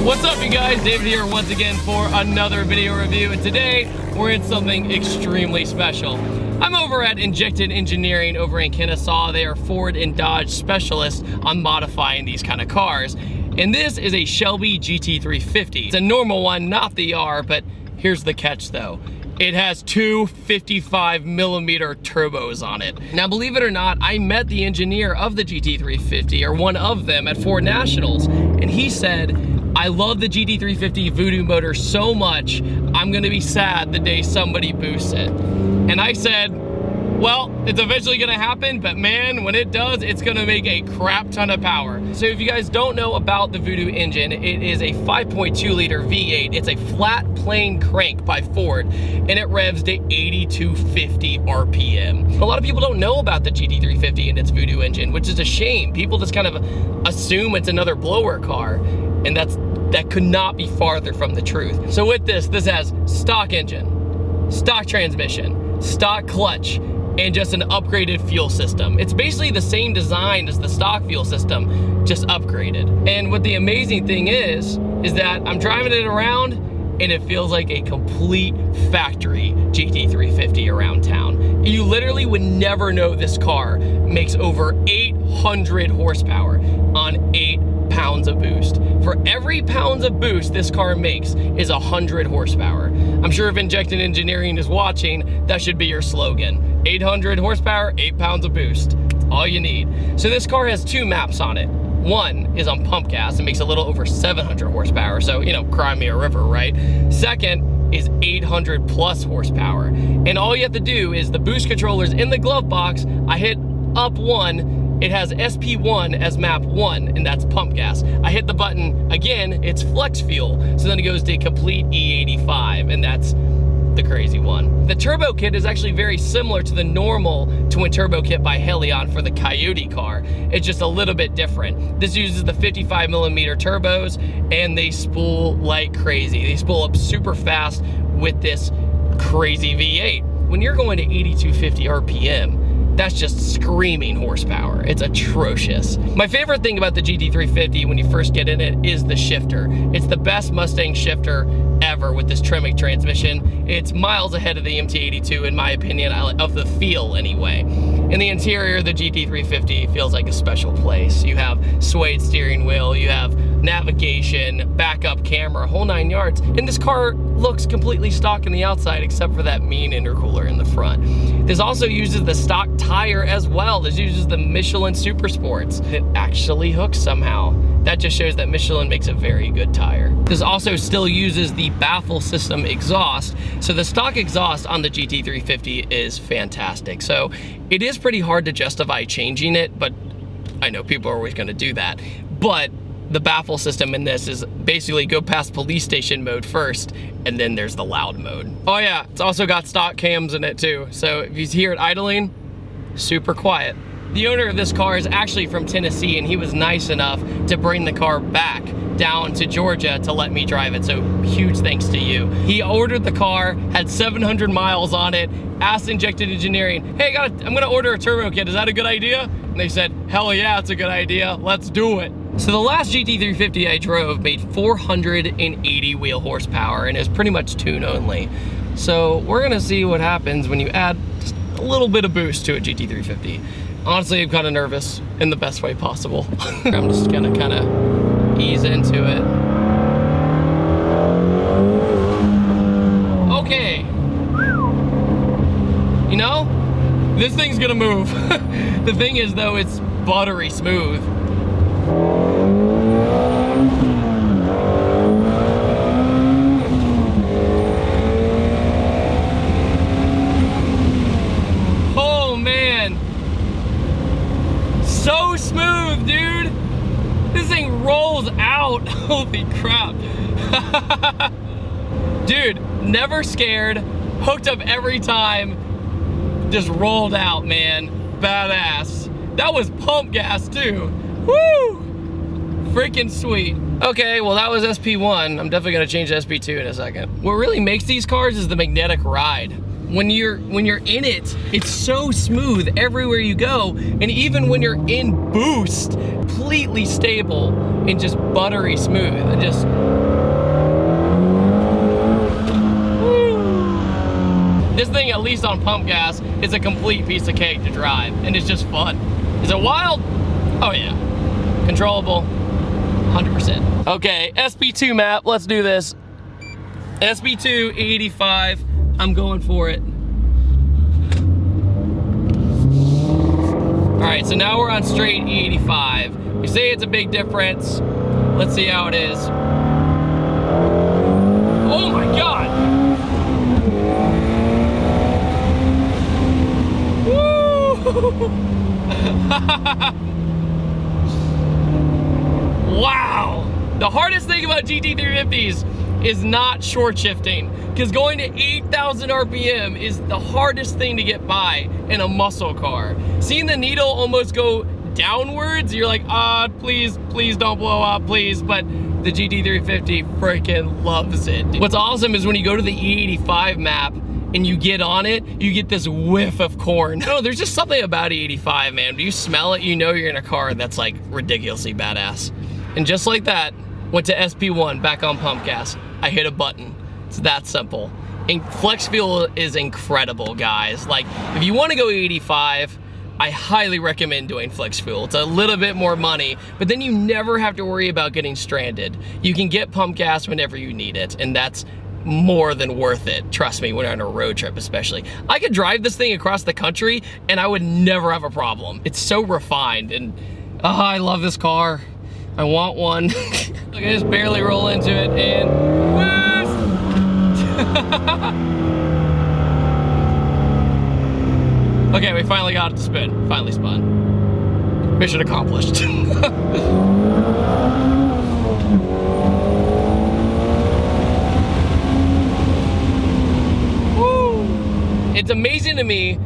What's up, you guys? David here once again for another video review, and today we're in something extremely special. I'm over at Injected Engineering over in Kennesaw. They are Ford and Dodge specialists on modifying these kind of cars. And this is a Shelby GT350. It's a normal one, not the R, but here's the catch though. It has two 55mm turbos on it. Now, believe it or not, I met the engineer of the GT350, or one of them, at Ford Nationals, and he said, I love the GT350 Voodoo motor so much, I'm gonna be sad the day somebody boosts it. And I said, well, it's eventually gonna happen, but man, when it does, it's gonna make a crap ton of power. So if you guys don't know about the Voodoo engine, it is a 5.2 liter V8. It's a flat plane crank by Ford, and it revs to 8250 RPM. A lot of people don't know about the GT350 and its Voodoo engine, which is a shame. People just kind of assume it's another blower car, and that could not be farther from the truth. So with this has stock engine, stock transmission, stock clutch, and just an upgraded fuel system. It's basically the same design as the stock fuel system, just upgraded. And what the amazing thing is that I'm driving it around and it feels like a complete factory GT350 around town. You literally would never know this car makes over 800 horsepower on 8 pounds of boost. For every pounds of boost this car makes is 100 horsepower. I'm sure if Injected Engineering is watching, that should be your slogan. 800 horsepower, 8 pounds of boost. That's all you need. So this car has two maps on it. One is on pump gas and makes a little over 700 horsepower. So, you know, cry me a river, right? Second is 800 plus horsepower. And all you have to do is the boost controller's in the glove box. I hit up one. It has SP1 as map 1, and that's pump gas. I hit the button again, it's flex fuel. So then it goes to complete E85, and that's the crazy one. The turbo kit is actually very similar to the normal twin turbo kit by Helion for the Coyote car. It's just a little bit different. This uses the 55mm turbos, and they spool like crazy. They spool up super fast with this crazy V8. When you're going to 8250 RPM, that's just screaming horsepower. It's atrocious. My favorite thing about the GT350 when you first get in it is the shifter. It's the best Mustang shifter ever with this Tremec transmission. It's miles ahead of the MT82 in my opinion, of the feel anyway. In the interior, the GT350 feels like a special place. You have suede steering wheel, you have navigation, backup camera, whole 9 yards. And this car looks completely stock in the outside except for that mean intercooler in the front. This also uses the stock tire as well. This uses the Michelin Super Sports. It actually hooks somehow. That just shows that Michelin makes a very good tire. This also still uses the baffle system exhaust. So the stock exhaust on the GT350 is fantastic. So it is pretty hard to justify changing it, but I know people are always gonna do that. But the baffle system in this is basically go past police station mode first, and then there's the loud mode. Oh yeah, it's also got stock cams in it too. So if you hear it idling, super quiet. The owner of this car is actually from Tennessee, and he was nice enough to bring the car back down to Georgia to let me drive it, so huge thanks to you. He ordered the car, had 700 miles on it, asked Injected Engineering, hey, I'm gonna order a turbo kit, is that a good idea? And they said, hell yeah, it's a good idea, let's do it. So the last GT350 I drove made 480 wheel horsepower, and it was pretty much tune only. So we're gonna see what happens when you add just a little bit of boost to a GT350. Honestly, I'm kind of nervous in the best way possible. I'm just gonna kind of ease into it. Okay. You know, this thing's gonna move. The thing is though, it's buttery smooth. Oh man. So smooth, dude. This thing rolls out. Holy crap. Dude, never scared. Hooked up every time. Just rolled out, man. Badass. That was pump gas too. Woo! Freaking sweet. Okay, well that was SP1. I'm definitely gonna change to SP2 in a second. What really makes these cars is the magnetic ride. When you're in it, it's so smooth everywhere you go, and even when you're in boost, completely stable and just buttery smooth. And just This thing, at least on pump gas, is a complete piece of cake to drive, and it's just fun. Is it wild? Oh yeah. Controllable, 100%. Okay, SP2 map, let's do this. SP2, 85, I'm going for it. All right, so now we're on straight 85. We say it's a big difference. Let's see how it is. Oh my God. Woo! Wow. The hardest thing about GT350s is not short shifting, because going to 8,000 RPM is the hardest thing to get by in a muscle car. Seeing the needle almost go downwards, you're like, please don't blow up, please. But the GT350 freaking loves it. What's awesome is when you go to the E85 map and you get on it, you get this whiff of corn. No, there's just something about E85, man. When you smell it, you know you're in a car that's like ridiculously badass. And just like that, went to SP1, back on pump gas. I hit a button. It's that simple. And flex fuel is incredible, guys. Like, if you want to go 85, I highly recommend doing flex fuel. It's a little bit more money, but then you never have to worry about getting stranded. You can get pump gas whenever you need it, and that's more than worth it. Trust me, when you're on a road trip especially. I could drive this thing across the country and I would never have a problem. It's so refined, and I love this car. I want one. Look, I just barely roll into it and okay, we finally got it to spin. Finally spun. Mission accomplished. Woo. It's amazing to me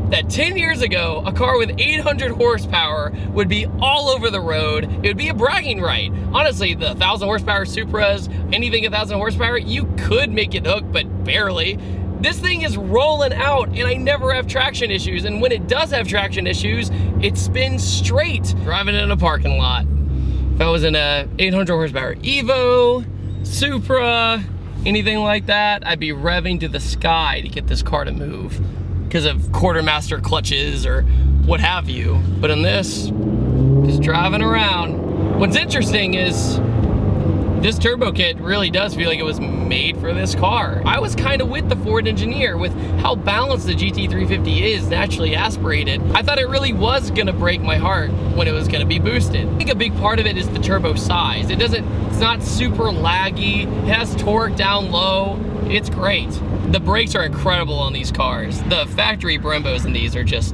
that 10 years ago, a car with 800 horsepower would be all over the road. It would be a bragging right. Honestly, the 1,000 horsepower Supras, anything 1,000 horsepower, you could make it hook, but barely. This thing is rolling out, and I never have traction issues. And when it does have traction issues, it spins straight. Driving in a parking lot. If I was in a 800 horsepower Evo, Supra, anything like that, I'd be revving to the sky to get this car to move, because of quartermaster clutches or what have you. But in this, just driving around. What's interesting is this turbo kit really does feel like it was made for this car. I was kind of with the Ford engineer with how balanced the GT350 is, naturally aspirated. I thought it really was gonna break my heart when it was gonna be boosted. I think a big part of it is the turbo size. It's not super laggy, it has torque down low, it's great. The brakes are incredible on these cars. The factory Brembos in these are just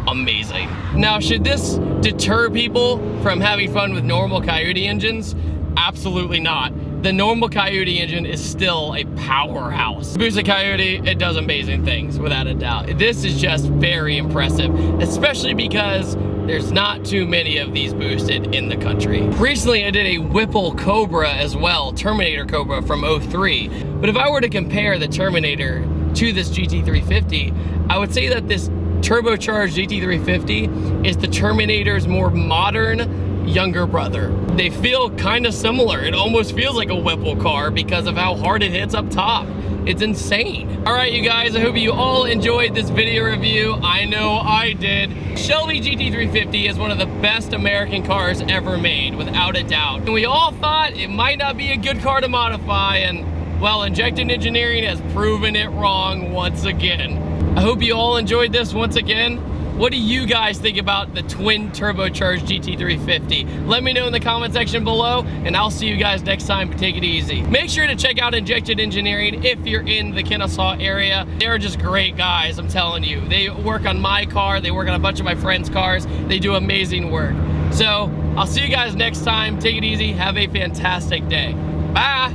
amazing. Now, should this deter people from having fun with normal Coyote engines? Absolutely not. The normal Coyote engine is still a powerhouse. Boosted Coyote, it does amazing things, without a doubt. This is just very impressive, especially because there's not too many of these boosted in the country. Recently, I did a Whipple Cobra as well, Terminator Cobra from 03. But if I were to compare the Terminator to this GT350, I would say that this turbocharged GT350 is the Terminator's more modern, younger brother. They feel kind of similar. It almost feels like a Whipple car because of how hard it hits up top. It's insane. All right, you guys, I hope you all enjoyed this video review. I know I did. Shelby GT350 is one of the best American cars ever made, without a doubt. And we all thought it might not be a good car to modify, and well, Injected Engineering has proven it wrong once again. I hope you all enjoyed this once again. What do you guys think about the twin turbocharged GT350? Let me know in the comment section below, and I'll see you guys next time. Take it easy. Make sure to check out Injected Engineering if you're in the Kennesaw area. They're just great guys, I'm telling you. They work on my car, they work on a bunch of my friends' cars. They do amazing work. So I'll see you guys next time. Take it easy, have a fantastic day. Bye.